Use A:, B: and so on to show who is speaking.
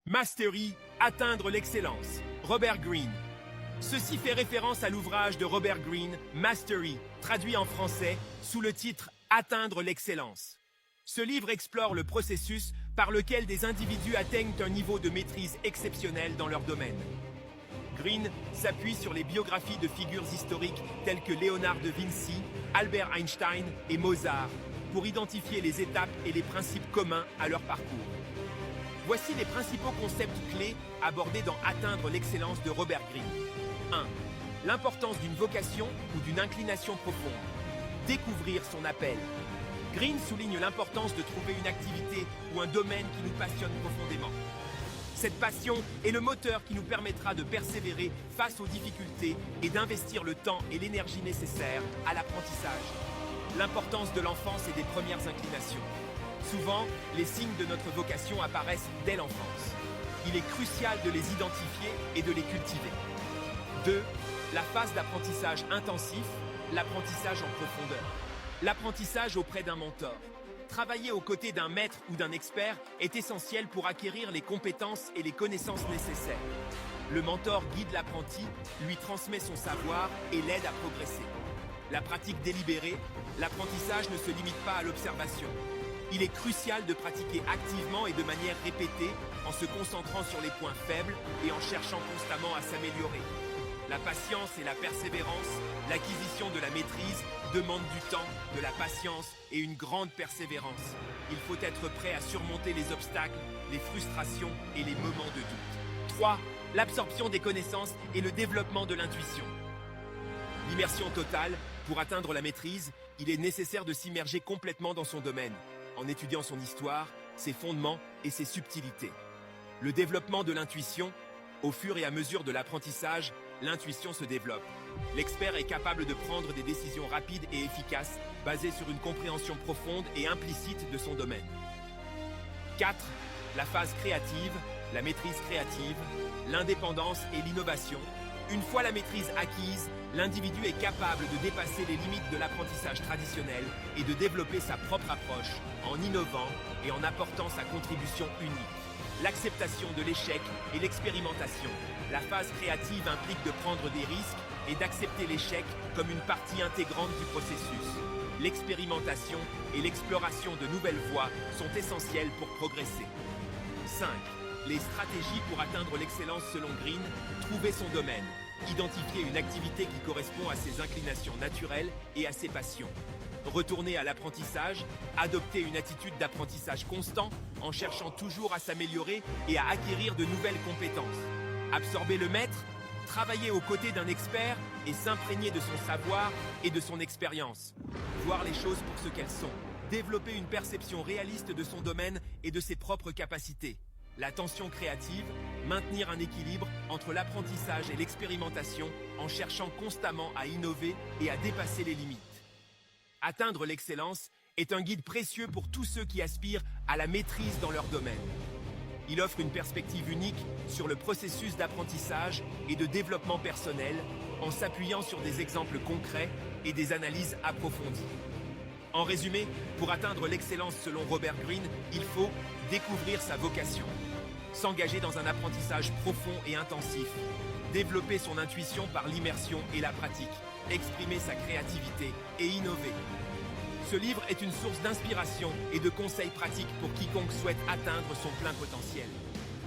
A: Mastery, atteindre l'excellence. Robert Greene. Ceci fait référence à l'ouvrage de Robert Greene, Mastery, traduit en français sous le titre Atteindre l'excellence. Ce livre explore le processus par lequel des individus atteignent un niveau de maîtrise exceptionnel dans leur domaine. Greene s'appuie sur les biographies de figures historiques telles que Léonard de Vinci, Albert Einstein et Mozart pour identifier les étapes et les principes communs à leur parcours. Voici les principaux concepts clés abordés dans Atteindre l'excellence de Robert Greene. 1. L'importance d'une vocation ou d'une inclination profonde. Découvrir son appel. Greene souligne l'importance de trouver une activité ou un domaine qui nous passionne profondément. Cette passion est le moteur qui nous permettra de persévérer face aux difficultés et d'investir le temps et l'énergie nécessaires à l'apprentissage. L'importance de l'enfance et des premières inclinations. Souvent, les signes de notre vocation apparaissent dès l'enfance. Il est crucial de les identifier et de les cultiver. 2. La phase d'apprentissage intensif, l'apprentissage en profondeur. L'apprentissage auprès d'un mentor. Travailler aux côtés d'un maître ou d'un expert est essentiel pour acquérir les compétences et les connaissances nécessaires. Le mentor guide l'apprenti, lui transmet son savoir et l'aide à progresser. La pratique délibérée, l'apprentissage ne se limite pas à l'observation. Il est crucial de pratiquer activement et de manière répétée en se concentrant sur les points faibles et en cherchant constamment à s'améliorer. La patience et la persévérance, l'acquisition de la maîtrise demandent du temps, de la patience et une grande persévérance. Il faut être prêt à surmonter les obstacles, les frustrations et les moments de doute. 3. L'absorption des connaissances et le développement de l'intuition. L'immersion totale, pour atteindre la maîtrise, il est nécessaire de s'immerger complètement dans son domaine, en étudiant son histoire, ses fondements et ses subtilités. Le développement de l'intuition, au fur et à mesure de l'apprentissage, l'intuition se développe. L'expert est capable de prendre des décisions rapides et efficaces, basées sur une compréhension profonde et implicite de son domaine. 4. La phase créative, la maîtrise créative, l'indépendance et l'innovation. Une fois la maîtrise acquise, l'individu est capable de dépasser les limites de l'apprentissage traditionnel et de développer sa propre approche en innovant et en apportant sa contribution unique. L'acceptation de l'échec et l'expérimentation. La phase créative implique de prendre des risques et d'accepter l'échec comme une partie intégrante du processus. L'expérimentation et l'exploration de nouvelles voies sont essentielles pour progresser. 5. Les stratégies pour atteindre l'excellence selon Greene, trouver son domaine, identifier une activité qui correspond à ses inclinations naturelles et à ses passions. Retourner à l'apprentissage, adopter une attitude d'apprentissage constant en cherchant toujours à s'améliorer et à acquérir de nouvelles compétences. Absorber le maître, travailler aux côtés d'un expert et s'imprégner de son savoir et de son expérience. Voir les choses pour ce qu'elles sont. Développer une perception réaliste de son domaine et de ses propres capacités. La tension créative, maintenir un équilibre entre l'apprentissage et l'expérimentation en cherchant constamment à innover et à dépasser les limites. Atteindre l'excellence est un guide précieux pour tous ceux qui aspirent à la maîtrise dans leur domaine. Il offre une perspective unique sur le processus d'apprentissage et de développement personnel en s'appuyant sur des exemples concrets et des analyses approfondies. En résumé, pour atteindre l'excellence selon Robert Greene, il faut découvrir sa vocation, s'engager dans un apprentissage profond et intensif, développer son intuition par l'immersion et la pratique, exprimer sa créativité et innover. Ce livre est une source d'inspiration et de conseils pratiques pour quiconque souhaite atteindre son plein potentiel.